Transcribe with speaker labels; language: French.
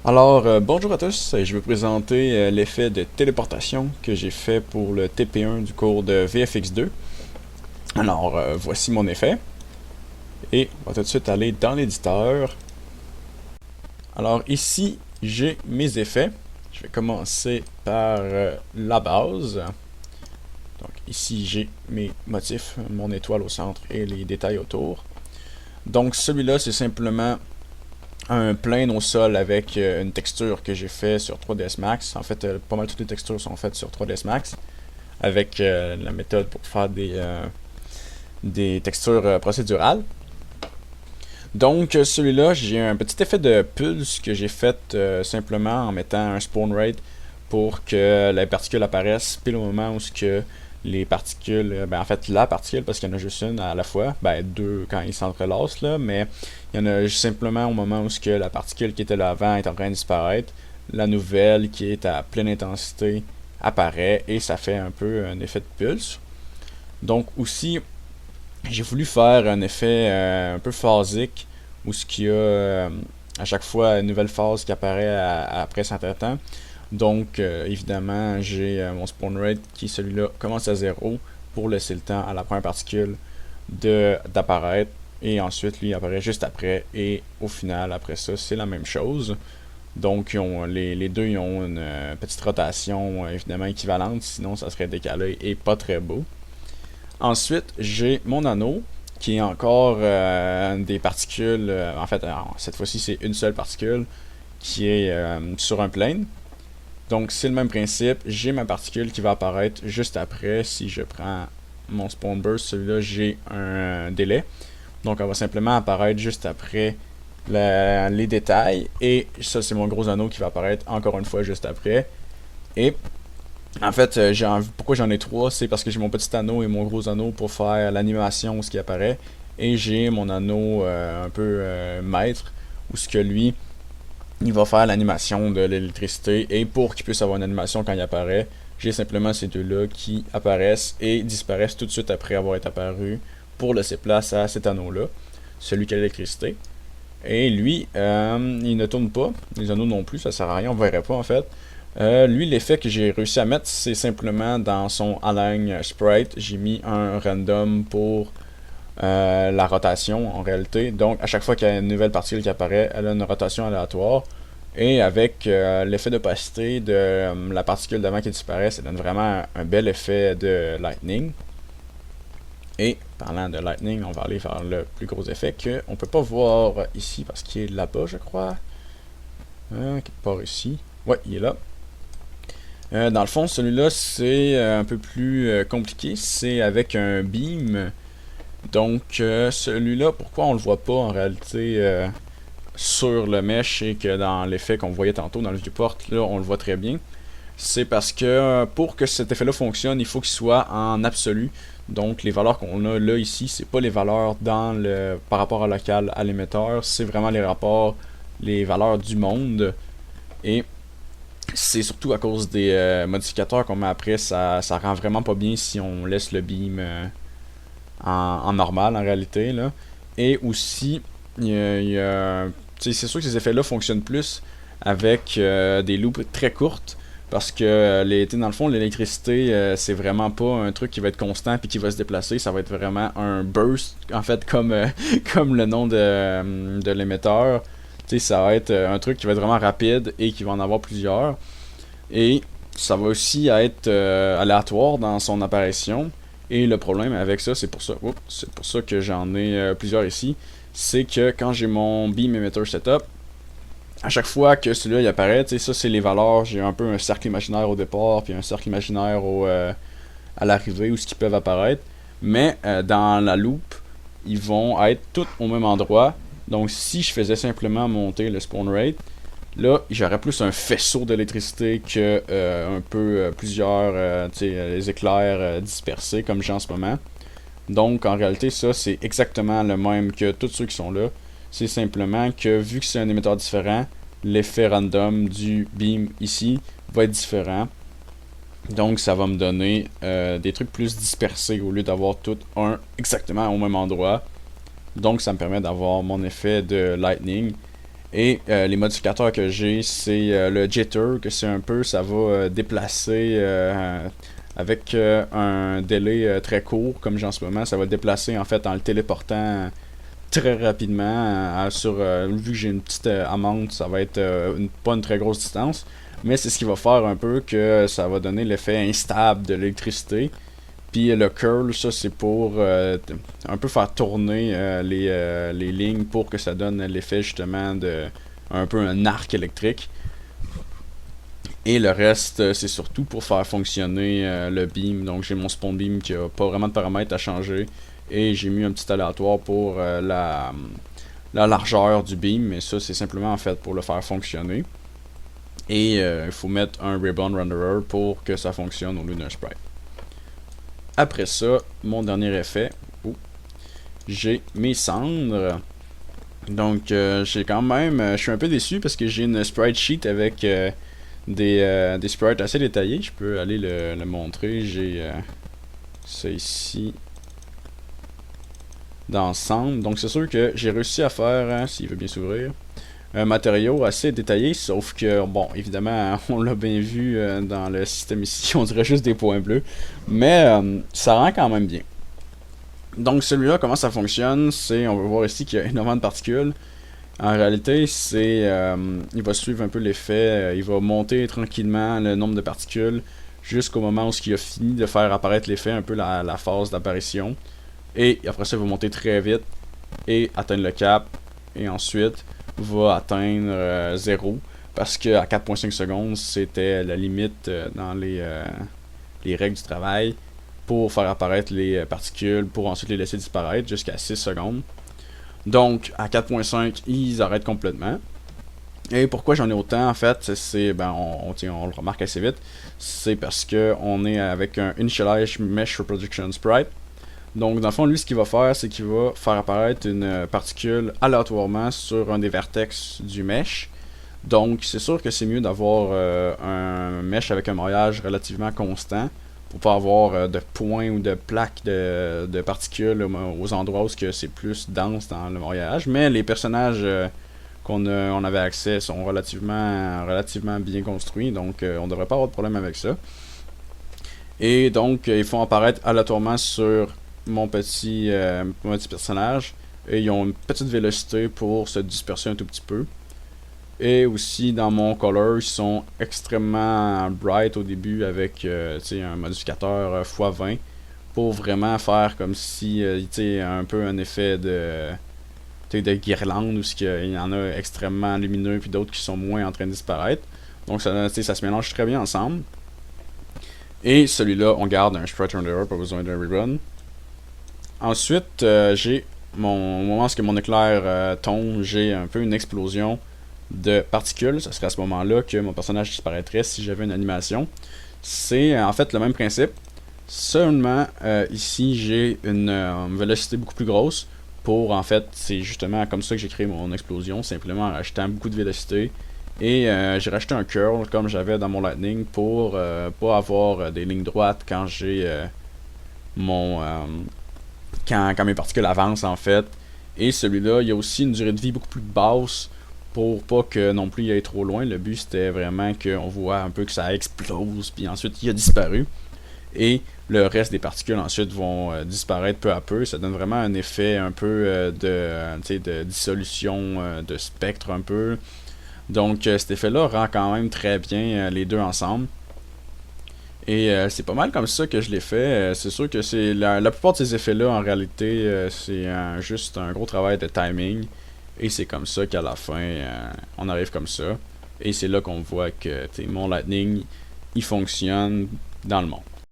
Speaker 1: Bonjour à tous, je vais vous présenter l'effet de téléportation que j'ai fait pour le TP1 du cours de VFX2. Voici mon effet, et on va tout de suite aller dans l'éditeur. Alors, ici, j'ai mes effets. Je vais commencer par la base. Donc, ici, j'ai mes motifs, mon étoile au centre et les détails autour. Donc, celui-là, c'est simplement un plane au sol avec une texture que j'ai fait sur 3ds Max. En fait, pas mal toutes les textures sont faites sur 3ds Max avec la méthode pour faire des textures procédurales. Donc, celui-là, j'ai un petit effet de pulse que j'ai fait simplement en mettant un spawn rate pour que les particules apparaissent pile au moment où ce que les particules, en fait la particule, parce qu'il y en a juste une à la fois, deux quand ils s'entrelacent là, mais il y en a juste simplement au moment où ce que la particule qui était là avant est en train de disparaître, la nouvelle qui est à pleine intensité apparaît et ça fait un peu un effet de pulse. Donc aussi, j'ai voulu faire un effet un peu phasique où ce qu'il y a à chaque fois une nouvelle phase qui apparaît après un certain temps. Donc, évidemment, j'ai mon spawn rate qui, celui-là, commence à 0 pour laisser le temps à la première particule d'apparaître. Et ensuite, lui, il apparaît juste après. Et au final, après ça, c'est la même chose. Donc, les deux ils ont une petite rotation évidemment équivalente, sinon ça serait décalé et pas très beau. Ensuite, j'ai mon anneau qui est encore des particules. En fait, alors, cette fois-ci, c'est une seule particule qui est sur un plane. Donc c'est le même principe, j'ai ma particule qui va apparaître juste après. Si je prends mon spawn burst, celui-là j'ai un délai. Donc elle va simplement apparaître juste après les détails. Et ça c'est mon gros anneau qui va apparaître encore une fois juste après. Et en fait, pourquoi j'en ai trois, c'est parce que j'ai mon petit anneau et mon gros anneau pour faire l'animation, ce qui apparaît. Et j'ai mon anneau un peu maître, où ce que lui, il va faire l'animation de l'électricité et pour qu'il puisse avoir une animation quand il apparaît, j'ai simplement ces deux-là qui apparaissent et disparaissent tout de suite après avoir été apparus pour laisser place à cet anneau-là, celui qui a l'électricité. Et lui, il ne tourne pas, les anneaux non plus, ça sert à rien, on verrait pas en fait. Lui, l'effet que j'ai réussi à mettre, c'est simplement dans son align sprite, j'ai mis un random pour la rotation en réalité. Donc à chaque fois qu'il y a une nouvelle particule qui apparaît, elle a une rotation aléatoire. Et avec l'effet d'opacité de la particule d'avant qui disparaît, ça donne vraiment un bel effet de lightning. Et parlant de lightning, on va aller vers le plus gros effet que on peut pas voir ici parce qu'il est là-bas, je crois. Quelque part ici. Ouais, il est là. Dans le fond, celui-là, c'est un peu plus compliqué. C'est avec un beam. Donc, celui-là, pourquoi on le voit pas en réalité sur le mesh et que dans l'effet qu'on voyait tantôt dans le viewport, là, on le voit très bien. C'est parce que pour que cet effet-là fonctionne, il faut qu'il soit en absolu. Donc, les valeurs qu'on a là, ici, c'est pas les valeurs par rapport à local à l'émetteur, c'est vraiment les valeurs du monde. Et c'est surtout à cause des modificateurs qu'on met après, ça rend vraiment pas bien si on laisse le beam en normal en réalité là. Et aussi c'est sûr que ces effets là fonctionnent plus avec des loops très courtes parce que dans le fond l'électricité c'est vraiment pas un truc qui va être constant puis qui va se déplacer, ça va être vraiment un burst en fait comme comme le nom de l'émetteur. Ça va être un truc qui va être vraiment rapide et qui va en avoir plusieurs. Et ça va aussi être aléatoire dans son apparition. Et le problème avec ça, c'est pour ça que j'en ai plusieurs ici, c'est que quand j'ai mon beam emitter setup, à chaque fois que celui-là il apparaît, ça c'est les valeurs, j'ai un peu un cercle imaginaire au départ, puis un cercle imaginaire à l'arrivée où ce qui peuvent apparaître. Mais dans la loop, ils vont être tous au même endroit. Donc si je faisais simplement monter le spawn rate, là, j'aurais plus un faisceau d'électricité que un peu plusieurs les éclairs dispersés comme j'ai en ce moment. Donc en réalité, ça c'est exactement le même que tous ceux qui sont là. C'est simplement que vu que c'est un émetteur différent, l'effet random du beam ici va être différent. Donc ça va me donner des trucs plus dispersés au lieu d'avoir tout un exactement au même endroit. Donc ça me permet d'avoir mon effet de lightning. Et les modificateurs que j'ai, c'est le jitter, que c'est un peu, ça va déplacer avec un délai très court, comme j'ai en ce moment, ça va le déplacer en fait en le téléportant très rapidement. Vu que j'ai une petite amende, ça va être pas une très grosse distance, mais c'est ce qui va faire un peu que ça va donner l'effet instable de l'électricité. Puis le curl, ça c'est pour un peu faire tourner les lignes pour que ça donne l'effet justement de un peu un arc électrique. Et le reste, c'est surtout pour faire fonctionner le beam. Donc j'ai mon spawn beam qui a pas vraiment de paramètres à changer. Et j'ai mis un petit aléatoire pour la largeur du beam. Mais ça c'est simplement en fait pour le faire fonctionner. Et il faut mettre un ribbon renderer pour que ça fonctionne au lieu d'un sprite. Après ça, mon dernier effet, j'ai mes cendres. Donc j'ai quand même, je suis un peu déçu parce que j'ai une sprite sheet avec des sprites assez détaillés. Je peux aller le montrer. J'ai ça ici dans cendres. Donc c'est sûr que j'ai réussi à faire, s'il veut bien s'ouvrir, un matériau assez détaillé, sauf que, bon, évidemment, on l'a bien vu dans le système ici, on dirait juste des points bleus, mais ça rend quand même bien. Donc celui-là, comment ça fonctionne, c'est, on va voir ici qu'il y a énormément de particules. En réalité, il va suivre un peu l'effet, il va monter tranquillement le nombre de particules jusqu'au moment où il a fini de faire apparaître l'effet, un peu la phase d'apparition. Et après ça, il va monter très vite et atteindre le cap, et ensuite va atteindre 0 parce que à 4.5 secondes c'était la limite dans les règles du travail pour faire apparaître les particules pour ensuite les laisser disparaître jusqu'à 6 secondes. Donc à 4.5 ils arrêtent complètement. Et pourquoi j'en ai autant en fait, c'est on le remarque assez vite, c'est parce que on est avec un Initialize Mesh Reproduction Sprite. Donc, dans le fond, lui, ce qu'il va faire, c'est qu'il va faire apparaître une particule aléatoirement sur un des vertex du mesh. Donc, c'est sûr que c'est mieux d'avoir un mesh avec un maillage relativement constant pour pas avoir de points ou de plaques de particules aux endroits où c'est plus dense dans le maillage. Mais les personnages on avait accès sont relativement bien construits, donc on devrait pas avoir de problème avec ça. Et donc, ils font apparaître aléatoirement sur mon petit personnage, et ils ont une petite vélocité pour se disperser un tout petit peu. Et aussi dans mon color, ils sont extrêmement bright au début avec un modificateur x20 pour vraiment faire comme si un peu un effet de guirlande, où il y en a extrêmement lumineux puis d'autres qui sont moins en train de disparaître. Donc ça se mélange très bien ensemble. Et celui-là, on garde un sprite renderer, pas besoin d'un rerun. Ensuite, j'ai au moment où mon éclair tombe, j'ai un peu une explosion de particules. Ce serait à ce moment-là que mon personnage disparaîtrait si j'avais une animation. C'est en fait le même principe. Seulement, ici, j'ai une vélocité beaucoup plus grosse. En fait, c'est justement comme ça que j'ai créé mon explosion, simplement en rajoutant beaucoup de vélocité. Et j'ai rajouté un curl comme j'avais dans mon Lightning pour pas avoir des lignes droites quand j'ai quand mes particules avancent en fait. Et celui-là, il y a aussi une durée de vie beaucoup plus basse pour pas que non plus il aille trop loin. Le but c'était vraiment qu'on voit un peu que ça explose, puis ensuite il a disparu. Et le reste des particules ensuite vont disparaître peu à peu. Ça donne vraiment un effet un peu de dissolution de spectre un peu. Donc cet effet-là rend quand même très bien les deux ensemble. Et c'est pas mal comme ça que je l'ai fait. C'est sûr que c'est la plupart de ces effets-là, en réalité, c'est juste un gros travail de timing. Et c'est comme ça qu'à la fin, on arrive comme ça. Et c'est là qu'on voit que mon Lightning, il fonctionne dans le monde.